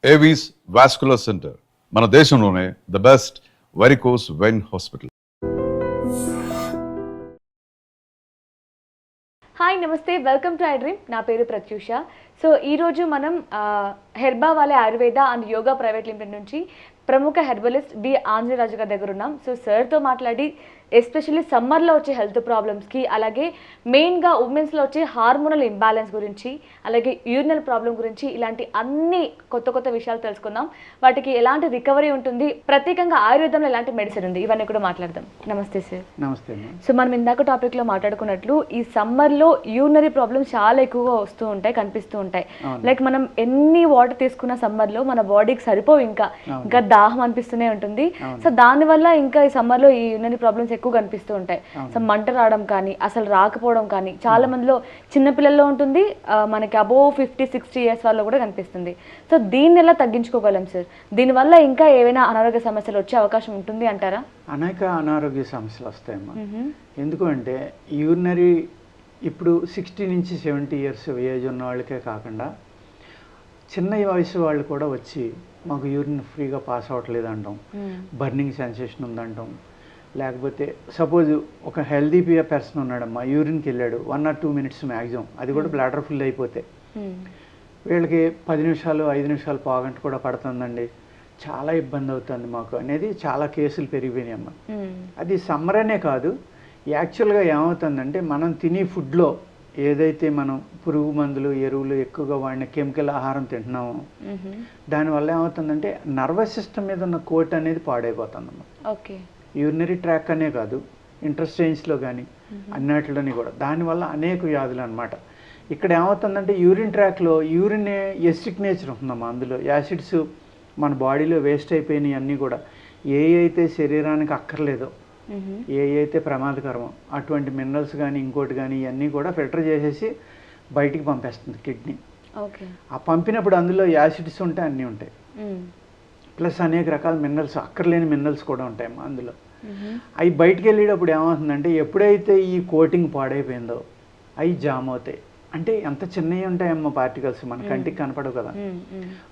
Avis vascular centre మన దేశంలోనే the best varicose vein hospital. Hi నమస్తే, వెల్కమ్ టు ఐ డ్రీమ్. నా పేరు ప్రత్యూష. సో ఈరోజు మనం హెర్బా వాలే Ayurveda and yoga private limited నుంచి ప్రముఖ హెర్బలిస్ట్ డి ఆంజనేయరాజు గారి దగ్గర ఉన్నాం. సో సార్తో మాట్లాడి ఎస్పెషల్లీ సమ్మర్లో వచ్చే హెల్త్ ప్రాబ్లమ్స్కి, అలాగే మెయిన్గా ఉమెన్స్లో వచ్చే హార్మోనల్ ఇంబ్యాలెన్స్ గురించి, అలాగే యూరినల్ ప్రాబ్లం గురించి, ఇలాంటి అన్ని కొత్త కొత్త విషయాలు తెలుసుకుందాం. వాటికి ఎలాంటి రికవరీ ఉంటుంది, ప్రత్యేకంగా ఆయుర్వేదంలో ఎలాంటి మెడిసిన్ ఉంది, ఇవన్నీ కూడా మాట్లాడదాం. నమస్తే సార్. నమస్తే. సో మనం ఇందాక టాపిక్లో మాట్లాడుకున్నట్లు ఈ సమ్మర్లో యూరినరీ ప్రాబ్లమ్స్ చాలా ఎక్కువగా వస్తూ ఉంటాయి, కనిపిస్తూ ఉంటాయి. లైక్ మనం ఎన్ని వాటర్ తీసుకున్న సమ్మర్లో మన బాడీకి సరిపోవు, ఇంకా దాహం అనిపిస్తూనే ఉంటుంది. సో దానివల్ల ఇంకా ఈ సమ్మర్లో ఈ యూరినరీ ప్రాబ్లమ్స్ ఎక్కువ కనిపిస్తూ ఉంటాయి. సో మంట రావడం కానీ, అసలు రాకపోవడం కానీ, చాలా మందిలో చిన్నపిల్లల్లో ఉంటుంది, మనకి అబోవ్ 50-60 ఇయర్స్ వాళ్ళు కూడా కనిపిస్తుంది. సో దీన్ని ఎలా తగ్గించుకోగలం సార్? దీనివల్ల ఇంకా ఏవైనా అనారోగ్య సమస్యలు వచ్చే అవకాశం ఉంటుంది అంటారా? అనేక అనారోగ్య సమస్యలు వస్తాయమ్మా. ఎందుకంటే యూరినరీ ఇప్పుడు 60 నుంచి 70 ఇయర్స్ ఏజ్ ఉన్న వాళ్ళకే కాకుండా చిన్న వయసు వాళ్ళు కూడా వచ్చి మాకు యూరిన్ ఫ్రీగా పాస్ అవ్వట్లేదు అంటాం, బర్నింగ్ సెన్సేషన్ ఉందంటాం. లేకపోతే సపోజ్ ఒక హెల్దీ పర్సన్ ఉన్నాడమ్మా, యూరిన్కి వెళ్ళాడు 1 or 2 minutes మ్యాక్సిమం, అది కూడా బ్లాడర్ ఫుల్ అయిపోతే వీళ్ళకి 10 నిమిషాలు 5 నిమిషాలు పావుగంట కూడా పడుతుందండి, చాలా ఇబ్బంది అవుతుంది మాకు అనేది చాలా కేసులు పెరిగిపోయినాయి అమ్మ. అది సమ్మర్ అనే కాదు, యాక్చువల్గా ఏమవుతుందంటే మనం తినే ఫుడ్లో ఏదైతే మనం పురుగు మందులు ఎరువులు ఎక్కువగా వాడిన కెమికల్ ఆహారం తింటున్నామో దానివల్ల ఏమవుతుందంటే నర్వస్ సిస్టమ్ మీద ఉన్న కోట్ అనేది పాడైపోతుందమ్మా. ఓకే. యూరినరీ ట్రాక్ అనే కాదు, ఇంటెస్టైన్స్లో కానీ అన్నిటిలోని కూడా దానివల్ల అనేక వ్యాధులు అనమాట. ఇక్కడ ఏమవుతుందంటే యూరిన్ ట్రాక్లో యూరిన్ ఎసిడిక్ నేచర్ ఉంటుందమ్మా. అందులో యాసిడ్స్ మన బాడీలో వేస్ట్ అయిపోయినాయి అన్నీ కూడా ఏ అయితే శరీరానికి అక్కర్లేదో, ఏ అయితే ప్రమాదకరమో అటువంటి మినరల్స్ కానీ ఇంకోటి కానీ ఇవన్నీ కూడా ఫిల్టర్ చేసేసి బయటికి పంపేస్తుంది కిడ్నీ. ఓకే. ఆ పంపినప్పుడు అందులో యాసిడ్స్ ఉంటాయి, అన్నీ ఉంటాయి, ప్లస్ అనేక రకాల మినరల్స్, అక్కర్లేని మినరల్స్ కూడా ఉంటాయమ్మా అందులో. అవి బయటికి వెళ్ళేటప్పుడు ఏమవుతుందంటే ఎప్పుడైతే ఈ కోటింగ్ పాడైపోయిందో అవి జామ్ అవుతాయి. అంటే ఎంత చిన్నవి ఉంటాయమ్మా పార్టికల్స్, మన కంటికి కనపడవు కదా,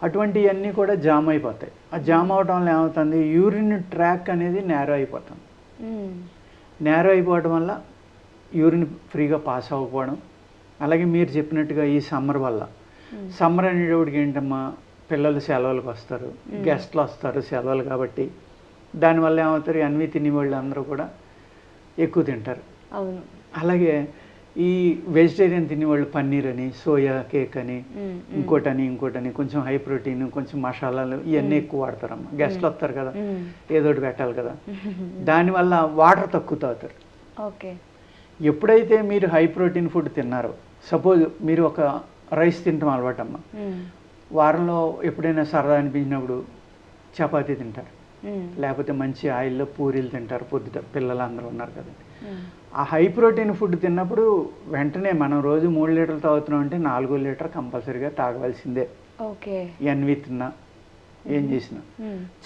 అటువంటివన్నీ కూడా జామ్ అయిపోతాయి. ఆ జామ్ అవడం వల్ల ఏమవుతుంది, యూరిన్ ట్రాక్ అనేది నేరో అయిపోతుంది. నేరో అయిపోవడం వల్ల యూరిన్ ఫ్రీగా పాస్ అవ్వకపోవడం. అలాగే మీరు చెప్పినట్టుగా ఈ సమ్మర్ వల్ల, సమ్మర్ అనేటప్పటికి ఏంటమ్మా, పిల్లలు సెలవులకు వస్తారు, గెస్ట్లు వస్తారు సెలవులు కాబట్టి, దానివల్ల ఏమవుతారు, అన్వి తినే వాళ్ళు అందరూ కూడా ఎక్కువ తింటారు. అవును. అలాగే ఈ వెజిటేరియన్ తినేవాళ్ళు పన్నీర్ అని, సోయా కేక్ అని, ఇంకోటని కొంచెం హై ప్రోటీన్, కొంచెం మసాలాలు ఇవన్నీ ఎక్కువ వాడతారమ్మా. గెస్ట్లు వస్తారు కదా, ఏదో ఒకటి పెట్టాలి కదా, దానివల్ల వాటర్ తక్కువ తాగుతారు. ఓకే. ఎప్పుడైతే మీరు హై ప్రోటీన్ ఫుడ్ తిన్నారో, సపోజ్ మీరు ఒక రైస్ తింటాం అలవాటమ్మా, వారంలో ఎప్పుడైనా సరదా అనిపించినప్పుడు చపాతీ తింటారు, లేకపోతే మంచి ఆయిల్లో పూరీలు తింటారు పొద్దుట, పిల్లలు అందరూ ఉన్నారు కదండి. ఆ హై ప్రోటీన్ ఫుడ్ తిన్నప్పుడు వెంటనే మనం రోజు 3 లీటర్లు తాగుతున్నాం అంటే 4 లీటర్ కంపల్సరీగా తాగవలసిందే. ఓకే. ఎన్వి తిన్నా ఏం చేసినా.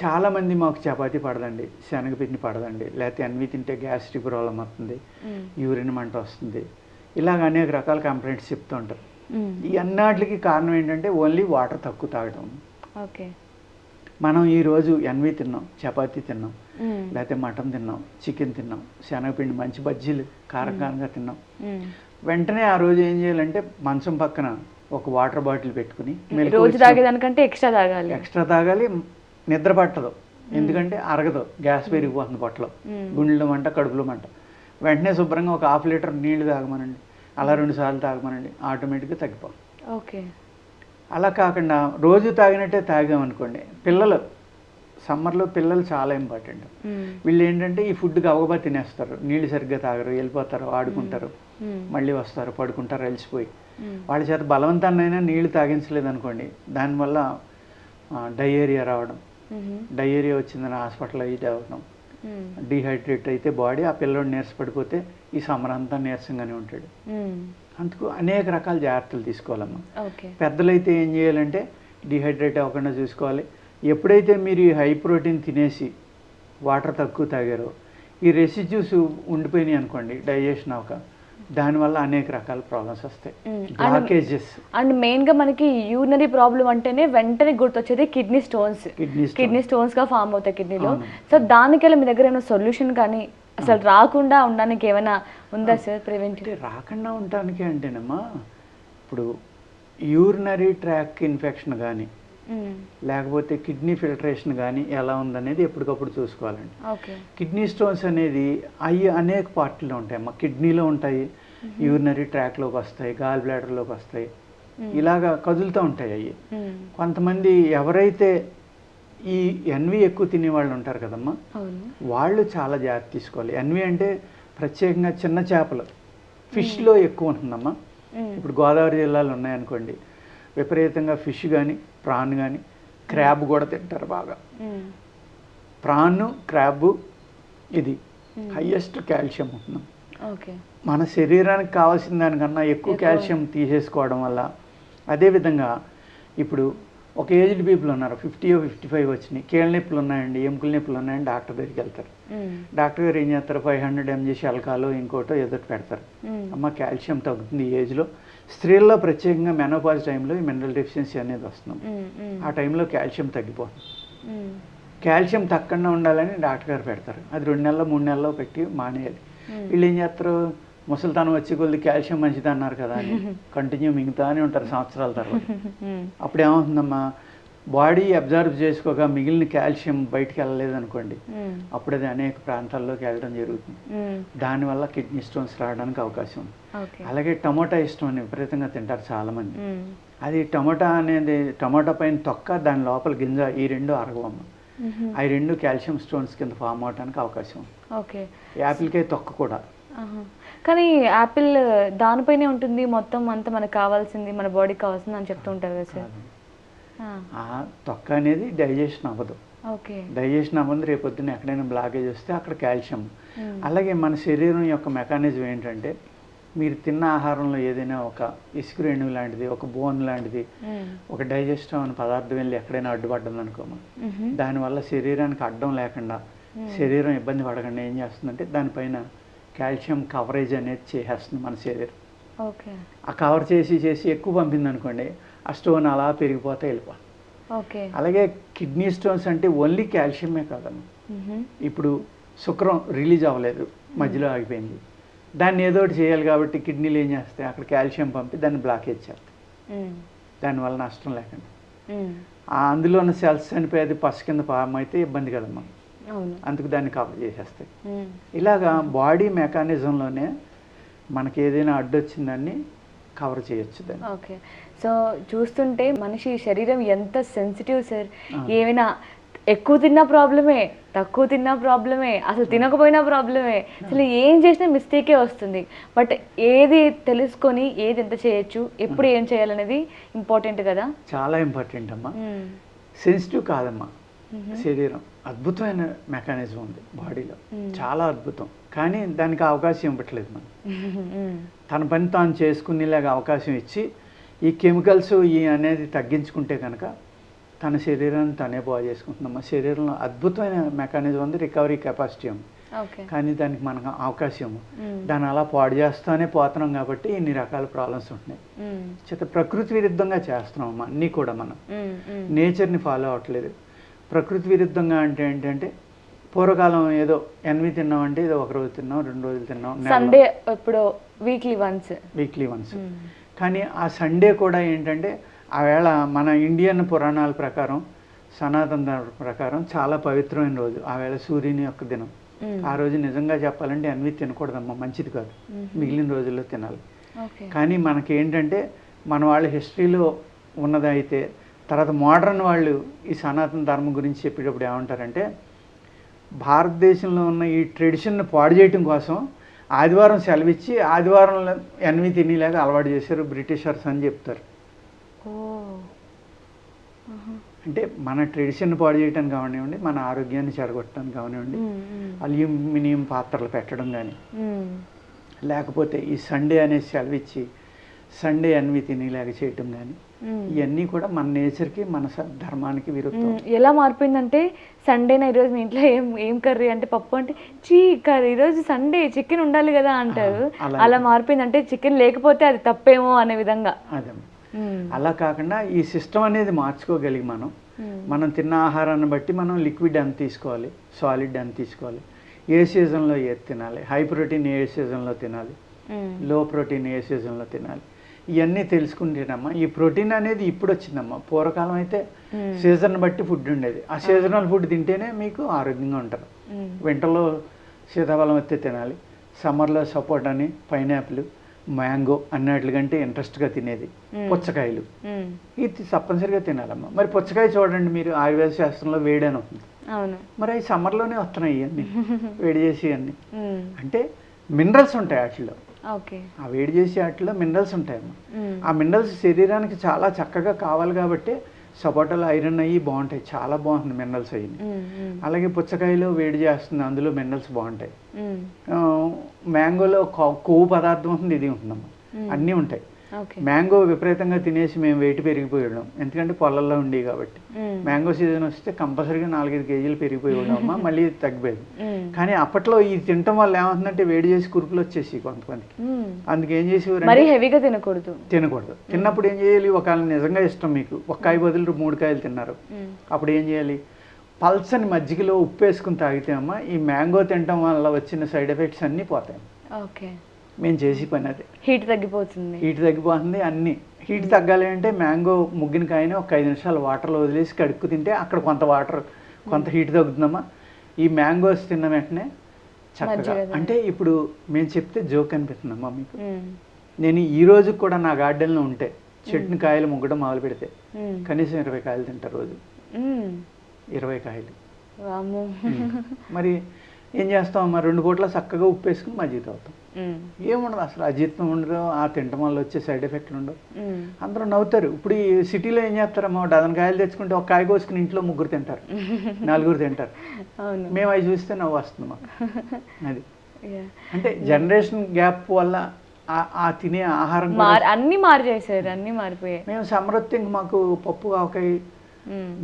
చాలామంది మాకు చపాతీ పడదండి, శనగపిండి పడదండి, లేకపోతే ఎన్వి తింటే గ్యాస్ట్రిక్ ప్రాబ్లం వస్తుంది, యూరిన్ మంట వస్తుంది, ఇలాగ అనేక రకాల కంప్లైంట్స్ చెప్తూ ఉంటారు. ఈ అన్నిటికి కారణం ఏంటంటే ఓన్లీ వాటర్ తక్కువ తాగడం. ఓకే. మనం ఈరోజు ఎన్వి తిన్నాం, చపాతీ తిన్నాం, లేకపోతే మటన్ తిన్నాం, చికెన్ తిన్నాం, శనగపిండి మంచి బజ్జీలు కారంగా తిన్నాం, వెంటనే ఆ రోజు ఏం చేయాలంటే మంచం పక్కన ఒక వాటర్ బాటిల్ పెట్టుకుని, రోజు తాగేదానికంటే ఎక్స్ట్రా తాగాలి. నిద్ర పట్టదు, ఎందుకంటే అరగదు, గ్యాస్ పెరిగిపోతుంది పొట్టలో, గుండెలో మంట, కడుపులో మంట. వెంటనే శుభ్రంగా ఒక 1/2 లీటర్ నీళ్లు తాగమనండి, అలా 2 సార్లు తాగమనండి, ఆటోమేటిక్గా తగ్గిపోతుంది. ఓకే. అలా కాకుండా రోజు తాగినట్టే తాగామనుకోండి, పిల్లలు సమ్మర్లో పిల్లలు చాలా ఇంపార్టెంట్. వీళ్ళు ఏంటంటే ఈ ఫుడ్ గబగబా తినేస్తారు, నీళ్ళు సరిగ్గా తాగరు, వెళ్ళిపోతారు, ఆడుకుంటారు, మళ్ళీ వస్తారు, పడుకుంటారు అలసిపోయి. వాళ్ళ చేత బలవంతాన్నైనా నీళ్లు తాగించలేదు అనుకోండి, దానివల్ల డయేరియా రావడం, డయేరియా వచ్చిందని హాస్పిటల్ అయితే అవ్వడం, డీహైడ్రేట్ అయితే బాడీ, ఆ పిల్లడు నీరసపడిపోతే ఈ సమ్మర్ అంతా నీరసంగానే ఉంటాడు. అందుకు అనేక రకాల జాగ్రత్తలు తీసుకోవాలమ్మా. పెద్దలైతే ఏం చేయాలంటే డీహైడ్రేట్ అవ్వకుండా చూసుకోవాలి. ఎప్పుడైతే మీరు ఈ హై ప్రోటీన్ తినేసి వాటర్ తక్కువ తాగారో, ఈ రెసిడ్యూస్ ఉండిపోయినాయి అనుకోండి, డైజెషన్ అవ్వక దానివల్ల అనేక రకాల ప్రాబ్లమ్స్ వస్తాయి, బ్లాకేజెస్. అండ్ మెయిన్గా మనకి యూరినరీ ప్రాబ్లం అంటేనే వెంటనే గుర్తొచ్చేది కిడ్నీ స్టోన్స్. కిడ్నీ స్టోన్స్గా ఫామ్ అవుతాయి కిడ్నీలో. సో దానికెళ్ళి మీ దగ్గర ఏమైనా సొల్యూషన్ కానీ అసలు రాకుండా ఉండడానికి ఏమైనా ఉందా సార్ ప్రివెంటివ్? రాకుండా ఉండడానికి అంటేనమ్మా, ఇప్పుడు యూరినరీ ట్రాక్ ఇన్ఫెక్షన్ కానీ లేకపోతే కిడ్నీ ఫిల్టరేషన్ కానీ ఎలా ఉందనేది ఎప్పటికప్పుడు చూసుకోవాలండి. కిడ్నీ స్టోన్స్ అనేది అవి అనేక పార్టీలో ఉంటాయమ్మా. కిడ్నీలో ఉంటాయి, యూరినరీ ట్రాక్లోకి వస్తాయి, గాల్ బ్లాడర్లోకి వస్తాయి, ఇలాగా కదులుతూ ఉంటాయి అవి. కొంతమంది ఎవరైతే ఈ ఎన్వి ఎక్కువ తినే వాళ్ళు ఉంటారు కదమ్మా, వాళ్ళు చాలా జాగ్రత్త తీసుకోవాలి. ఎన్వి అంటే ప్రత్యేకంగా చిన్న చేపలు, ఫిష్లో ఎక్కువ ఉంటుందమ్మా. ఇప్పుడు గోదావరి జిల్లాలో ఉన్నాయనుకోండి, విపరీతంగా ఫిష్ కానీ ప్రాన్ కానీ క్రాబ్ కూడా తింటారు బాగా. ప్రాన్ క్రాబ్ ఇది హైయెస్ట్ కాల్షియం ఉంటున్నాం. మన శరీరానికి కావాల్సిన దానికన్నా ఎక్కువ కాల్షియం తీసేసుకోవడం వల్ల. అదేవిధంగా ఇప్పుడు ఒక ఏజ్డ్ పీపుల్ ఉన్నారు, 50 or 55 వచ్చినాయి, కీళ్ళ నొప్పులు ఉన్నాయండి, ఎముకల నొప్పులు ఉన్నాయండి, డాక్టర్ దగ్గరికి వెళ్తారు. డాక్టర్ గారు ఏం చేస్తారు, 500 mg శల్కాలో ఇంకోటో ఎదుటి పెడతారు. అమ్మ కాల్షియం తగ్గుతుంది ఈ ఏజ్లో. స్త్రీల్లో ప్రత్యేకంగా మెనోపాజ్ టైంలో ఈ మినరల్ డెఫిషియన్సీ అనేది వస్తున్నాం. ఆ టైంలో కాల్షియం తగ్గిపోతుంది. కాల్షియం తగ్గకుండా ఉండాలని డాక్టర్ గారు పెడతారు. అది 2 నెలలు 3 నెలల్లో పెట్టి మానేయాలి. వీళ్ళు ఏం చేస్తారు, ముసలితనం వచ్చి కొద్ది కాల్షియం మంచిది అన్నారు కదా అని కంటిన్యూ మిగులుతానే ఉంటారు సంవత్సరాల తర్వాత. అప్పుడు ఏమవుతుందమ్మా, బాడీ అబ్జర్వ్ చేసుకోగా మిగిలిన కాల్షియం బయటికి వెళ్ళలేదు అనుకోండి, అప్పుడు అది అనేక ప్రాంతాల్లోకి వెళ్ళడం జరుగుతుంది. దానివల్ల కిడ్నీ స్టోన్స్ రావడానికి అవకాశం ఉంది. అలాగే టమోటా ఇష్టం అని విపరీతంగా తింటారు చాలామంది. అది టమోటా అనేది, టమోటా పైన తొక్క, దాని లోపల గింజ, ఈ రెండు అరగవమ్మ. అవి రెండు కాల్షియం స్టోన్స్ కింద ఫామ్ అవడానికి అవకాశం ఉంది. యాపిల్కాయ తొక్క కూడా. కానీ యాపిల్ దానిపైనే ఉంటుంది మొత్తం అంతా మనకు కావాల్సింది, మన బాడీకి కావాల్సింది అని చెప్తూ ఉంటారు కదా సార్. ఆ తొక్క అనేది డైజెషన్ అవ్వదు. డైజెషన్ అవ్వదు, రేపొద్దున ఎక్కడైనా బ్లాకేజ్ వస్తే అక్కడ కాల్షియం. అలాగే మన శరీరం యొక్క మెకానిజం ఏంటంటే, మీరు తిన్న ఆహారంలో ఏదైనా ఒక ఇసుక రేణువు లాంటిది, ఒక బోన్ లాంటిది, ఒక డైజెస్ట్ అవ్వని పదార్థం వెళ్ళి ఎక్కడైనా అడ్డుపడ్డం అనుకోమా, దానివల్ల శరీరానికి అడ్డం లేకుండా, శరీరం ఇబ్బంది పడకుండా ఏం చేస్తుందంటే దానిపైన కాల్షియం కవరేజ్ అనేది చేసేస్తుంది మన శరీరం. ఆ కవర్ చేసి ఎక్కువ పంపింది అనుకోండి, ఆ స్టోన్ అలా పెరిగిపోతే వెళ్ళిపోతుంది. అలాగే కిడ్నీ స్టోన్స్ అంటే ఓన్లీ కాల్షియమే కాదమ్మా. ఇప్పుడు శుక్రం రిలీజ్ అవ్వలేదు, మధ్యలో ఆగిపోయింది, దాన్ని ఏదో ఒకటి చేయాలి కాబట్టి కిడ్నీలు ఏం చేస్తాయి, అక్కడ కాల్షియం పంపి దాన్ని బ్లాకేజ్ చేస్తాయి. దానివల్ల నష్టం లేకుండా అందులో ఉన్న సెల్స్ చనిపోయేది పసు కింద ఫామ్ అయితే ఇబ్బంది కదమ్మా, అందుకు దాన్ని కవర్ చేసేస్తాయి. ఇలాగా బాడీ మెకానిజంలోనే మనకి ఏదైనా అడ్డొచ్చిందాన్ని కవర్ చేయొచ్చు దాన్ని. ఓకే, సో చూస్తుంటే మనిషి శరీరం ఎంత సెన్సిటివ్ సార్. ఏమైనా ఎక్కువ తిన్నా ప్రాబ్లమే, తక్కువ తిన్నా ప్రాబ్లమే, అసలు తినకపోయినా ప్రాబ్లమే, అసలు ఏం చేసినా మిస్టేకే వస్తుంది. బట్ ఏది తెలుసుకొని ఏది ఎంత చేయొచ్చు, ఎప్పుడు ఏం చేయాలనేది ఇంపార్టెంట్ కదా. చాలా ఇంపార్టెంట్ అమ్మా. సెన్సిటివ్ కాదమ్మా శరీరం, అద్భుతమైన మెకానిజం ఉంది బాడీలో, చాలా అద్భుతం. కానీ దానికి అవకాశం ఇవ్వట్లేదు మనం. తన పని తాను చేసుకునేలాగా అవకాశం ఇచ్చి ఈ కెమికల్స్ ఈ అనేది తగ్గించుకుంటే కనుక తన శరీరాన్ని తనే బాగు చేసుకుంటున్నాం. శరీరంలో అద్భుతమైన మెకానిజం ఉంది, రికవరీ కెపాసిటీ ఉంది. కానీ దానికి మనకు అవకాశం, దాన్ని అలా పాడు చేస్తూనే పోతున్నాం కాబట్టి ఇన్ని రకాల ప్రాబ్లమ్స్ ఉంటున్నాయి. చేత ప్రకృతి విరుద్ధంగా చేస్తున్నాం అన్నీ కూడా. మనం నేచర్ని ఫాలో అవ్వట్లేదు. ప్రకృతి విరుద్ధంగా అంటే ఏంటంటే, పూర్వకాలం ఏదో ఎన్వి తిన్నామంటే ఏదో ఒక రోజు తిన్నాం, 2 రోజులు తిన్నాం, సండే ఇప్పుడు వీక్లీ వన్స్. కానీ ఆ సండే కూడా ఏంటంటే, ఆవేళ మన ఇండియన్ పురాణాల ప్రకారం, సనాతన ధర్మం ప్రకారం చాలా పవిత్రమైన రోజు. ఆవేళ సూర్యుని యొక్క దినం. ఆ రోజు నిజంగా చెప్పాలంటే ఎన్వి తినకూడదమ్మా, మంచిది కాదు, మిగిలిన రోజుల్లో తినాలి. కానీ మనకి ఏంటంటే, మన వాళ్ళ హిస్టరీలో ఉన్నదైతే, తర్వాత మోడర్న్ వాళ్ళు ఈ సనాతన ధర్మం గురించి చెప్పేటప్పుడు ఏమంటారంటే, భారతదేశంలో ఉన్న ఈ ట్రెడిషన్ని పాడు చేయటం కోసం ఆదివారం సెలవిచ్చి ఆదివారంలో ఎన్వి తినేలాగా అలవాటు చేశారు బ్రిటిషర్స్ అని చెప్తారు. అంటే మన ట్రెడిషన్ పాడు చేయటానికి కానివ్వండి, మన ఆరోగ్యాన్ని చెడగొట్టడానికి కానివ్వండి, అల్యూమినియం పాత్రలు పెట్టడం కానీ, లేకపోతే ఈ సండే అనేది సెలవిచ్చి సండే అన్వి తినేలాగ చేయటం కానీ ఇవన్నీ కూడా మన నేచర్కి మన ధర్మానికి విరుద్ధం. ఎలా మారిపోయిందంటే సండేనా ఈరోజు మీ ఇంట్లో ఏం కర్రీ అంటే పప్పు అంటే కర్రీ ఈరోజు సండే చికెన్ ఉండాలి కదా అంటారు. అలా మారిపోయింది, అంటే చికెన్ లేకపోతే అది తప్పేమో అనే విధంగా. అదే అలా కాకుండా ఈ సిస్టమ్ అనేది మార్చుకోగలిగి మనం తిన్న ఆహారాన్ని బట్టి మనం లిక్విడ్ ఎంత తీసుకోవాలి, సాలిడ్ ఎంత తీసుకోవాలి, ఏ సీజన్లో ఏది తినాలి, హై ప్రోటీన్ ఏ సీజన్లో తినాలి, లో ప్రోటీన్ ఏ సీజన్లో తినాలి, ఇవన్నీ తెలుసుకుంటేనమ్మా. ఈ ప్రోటీన్ అనేది ఇప్పుడు వచ్చిందమ్మా. పూర్వకాలం అయితే సీజన్ బట్టి ఫుడ్ ఉండేది. ఆ సీజనల్ ఫుడ్ తింటేనే మీకు ఆరోగ్యంగా ఉంటారు. వింటర్లో సీతాఫలం అయితే తినాలి, సమ్మర్లో సపోటా అని, పైనాపిల్, మ్యాంగో అన్నట్లుగంటే ఇంట్రెస్ట్గా తినేది పుచ్చకాయలు. ఇది తప్పనిసరిగా తినాలమ్మా. మరి పుచ్చకాయ చూడండి మీరు, ఆయుర్వేద శాస్త్రంలో వేడి అని అవుతుంది. మరి అవి సమ్మర్లోనే వస్తున్నాయి ఇవన్నీ వేడి చేసి అన్నీ. అంటే మినరల్స్ ఉంటాయి వాటిలో, ఆ వేడి చేసే వాటిలో మినరల్స్ ఉంటాయమ్మా. ఆ మినరల్స్ శరీరానికి చాలా చక్కగా కావాలి కాబట్టి సపోటాలో ఐరన్ అయ్యి బాగుంటాయి, చాలా బాగుంటుంది మినరల్స్ అయ్యి. అలాగే పుచ్చకాయలో వేడి చేస్తుంది, అందులో మినరల్స్ బాగుంటాయి. మ్యాంగోలో కొవ్వు పదార్థం ఉంటుంది, ఇది ఉంటుందమ్మా, అన్నీ ఉంటాయి. మ్యాంగో విపరీతంగా తినేసి మేము వెయిట్ పెరిగిపోయి ఉన్నాం, ఎందుకంటే పొలాల్లో ఉండేవి కాబట్టి. మ్యాంగో సీజన్ వస్తే కంపల్సరీగా 4-5 కేజీలు పెరిగిపోయి ఉన్నామమ్మా, మళ్ళీ తగ్గిపోయింది. కానీ అప్పట్లో ఇది తినటం వల్ల ఏమవుతుందంటే వేడి చేసి కురుపులు వచ్చేసి కొంతమందికి. అందుకే ఏం చేసేవారు, తినకూడదు. తిన్నప్పుడు ఏం చేయాలి, ఒకవేళ నిజంగా ఇష్టం మీకు, ఒక కాయ బదులు 3 కాయలు తిన్నారు, అప్పుడు ఏం చేయాలి, పల్సని మజ్జిగలో ఉప్పు వేసుకుని తాగితే అమ్మా ఈ మ్యాంగో తినటం వల్ల వచ్చిన సైడ్ ఎఫెక్ట్స్ అన్నీ పోతాయి. మేము చేసి పని అదే, హీట్ తగ్గిపోతుంది అన్నీ. హీట్ తగ్గాలి అంటే మ్యాంగో ముగ్గిన కాయని ఒక 5 నిమిషాలు వాటర్లో వదిలేసి కడుక్కు తింటే అక్కడ కొంత వాటర్, కొంత హీట్ తగ్గుతుందమ్మా. ఈ మ్యాంగోస్ తిన్న వెంటనే చక్కగా, అంటే ఇప్పుడు మేము చెప్తే జోక్ అనిపిస్తుందమ్మా మీకు. నేను ఈ రోజు కూడా నా గార్డెన్లో ఉంటే చెట్టుని కాయలు ముగ్గడం మొదలు పెడితే కనీసం 20 కాయలు తింటారు రోజు. 20 కాయలు. మరి ఏం చేస్తామమ్మా, 2 పూట్ల చక్కగా ఉప్పు వేసుకుని మజ్జిగ తాగుతాం. ఏముండదు అసలు, అజీర్ణం ఉండదు, ఆ తినటం వల్ల వచ్చే సైడ్ ఎఫెక్ట్లు ఉండవు. అందరూ నవ్వుతారు. ఇప్పుడు ఈ సిటీలో ఏం చేస్తారమ్మా, 1 కాయలు తెచ్చుకుంటే ఒక కాయ కోసుకుని ఇంట్లో 3 తింటారు, 4 తింటారు. మేము అవి చూస్తే నవ్వు వస్తుంది మాకు. అది అంటే జనరేషన్ గ్యాప్ వల్ల ఆ తినే ఆహారం అన్ని మారిపోయాయి. మేము సమృద్ధి మాకు పప్పు, ఆవకాయ,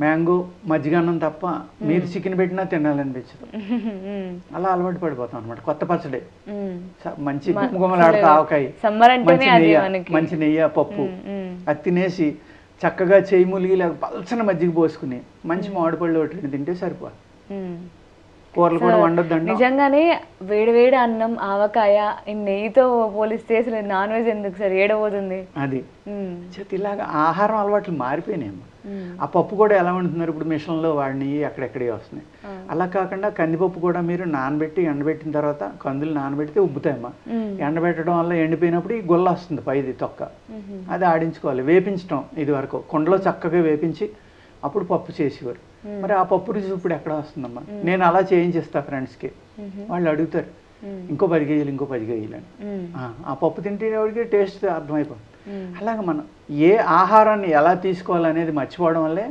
మ్యాంగో, మజ్జిగన్నం తప్ప మీరు చికెన్ పెట్టినా తినాలనిపించదు. అలా అలవాటు పడిపోతాం అనమాట. కొత్త పచ్చడి, మంచి గుమగుమలాడుతా ఆవకాయ, మంచి నెయ్యి, పప్పు, అది తినేసి చక్కగా చేయి ములిగి లేక పల్చన మజ్జిగ పోసుకుని మంచి మామిడి పళ్ళు ఒకటి తింటే సరిపోదు. కూరలు కూడా వండొద్దండి. నిజంగానే వేడి అన్నం, ఆవకాయ, నెయ్యితో పోలిస్తే అసలు నాన్ వెజ్ ఎందుకు సార్, ఏడబోతుంది అది. ఇలాగా ఆహారం అలవాట్లు మారిపోయినాయమ్మా. ఆ పప్పు కూడా ఎలా వండుతున్నారు ఇప్పుడు, మిషన్లో వాడినవి అక్కడెక్కడే వస్తున్నాయి. అలా కాకుండా కందిపప్పు కూడా మీరు నానబెట్టి ఎండబెట్టిన తర్వాత, కందులు నానబెడితే ఉబ్బుతాయమ్మా. ఎండబెట్టడం వల్ల ఎండిపోయినప్పుడు ఈ గొల్ల వస్తుంది పైది తొక్క, అది ఆడించుకోవాలి. వేపించడం, ఇది వరకు కుండలో చక్కగా వేపించి అప్పుడు పప్పు చేసేవారు. మరి ఆ పప్పు రుచి ఇప్పుడు ఎక్కడ వస్తుందమ్మా. నేను అలా చేయించేస్తా ఫ్రెండ్స్కి, వాళ్ళు అడుగుతారు ఇంకో 10 కేజీలు, ఇంకో 10 కేజీలు అని. ఆ పప్పు తింటేవాడికి టేస్ట్ అర్థమైపోతుంది. అలాగే మనం ఏ ఆహారాన్ని ఎలా తీసుకోవాలనేది మర్చిపోవడం వల్లే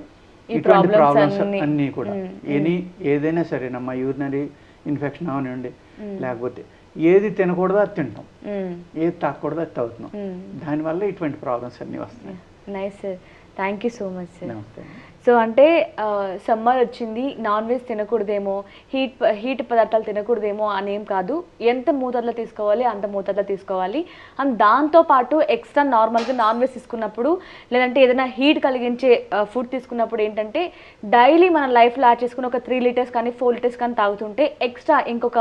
ఇటువంటి ప్రాబ్లమ్స్ అన్నీ కూడా. ఏదైనా సరేనమ్మా, యూరినరీ ఇన్ఫెక్షన్ అవనండి, లేకపోతే ఏది తినకూడదో అది తింటాం, ఏది తాకూడదో అది తాగుతున్నాం, దానివల్ల ఇటువంటి ప్రాబ్లమ్స్ అన్నీ వస్తున్నాయి. Nice sir, thank you so much sir. So అంటే సమ్మర్ వచ్చింది, నాన్ వెజ్ తినకూడదేమో, హీట్ పదార్థాలు తినకూడదేమో అనేం కాదు. ఎంత మోతాదులో తీసుకోవాలి అంత మోతాదులో తీసుకోవాలి. అండ్ దాంతోపాటు ఎక్స్ట్రా నార్మల్గా నాన్ వెజ్ తీసుకున్నప్పుడు, లేదంటే ఏదైనా హీట్ కలిగించే ఫుడ్ తీసుకున్నప్పుడు ఏంటంటే డైలీ మన లైఫ్లో యాడ్ చేసుకుని ఒక 3 లీటర్స్ కానీ 4 లీటర్స్ కానీ తాగుతుంటే ఎక్స్ట్రా ఇంకొక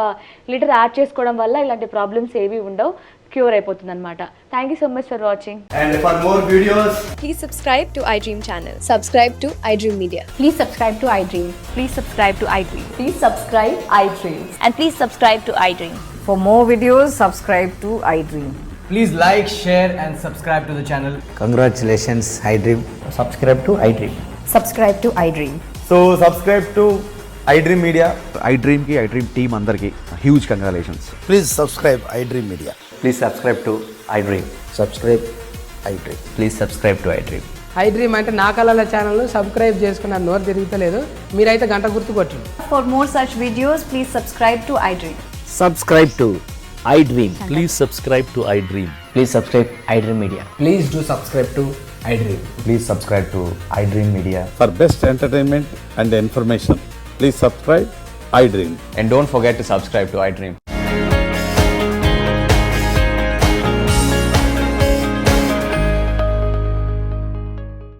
లీటర్ యాడ్ చేసుకోవడం వల్ల ఇలాంటి ప్రాబ్లమ్స్ ఏవి ఉండవు, క్యూర్ అయిపోతుంది అనమాట. Thank you so much for watching. And for more videos, please subscribe to iDream channel. Subscribe to iDream Media. Please subscribe to iDream. Please subscribe to iDream. Please subscribe iDream. And please subscribe to iDream. For more videos, subscribe to iDream. please like, share and subscribe to the channel. Congratulations, iDream. Subscribe to iDream. Subscribe to iDream. So subscribe to iDream Media. iDream ki iDream team andarki huge congratulations. Please subscribe iDream Media. Please subscribe to iDream. Subscribe iDream. Please subscribe to iDream. iDream అంటే నా కళల channel subscribe చేసుకున్న నోరు తిరుగుతలేదు, మీరైతే గంట గుర్తు కొట్టండి. For more such videos, please subscribe to iDream. Subscribe to iDream. Please subscribe to iDream. Please subscribe iDream Media. Please do subscribe to iDream. Please subscribe to iDream Media. For best entertainment and information, please subscribe iDream. And don't forget to subscribe to iDream.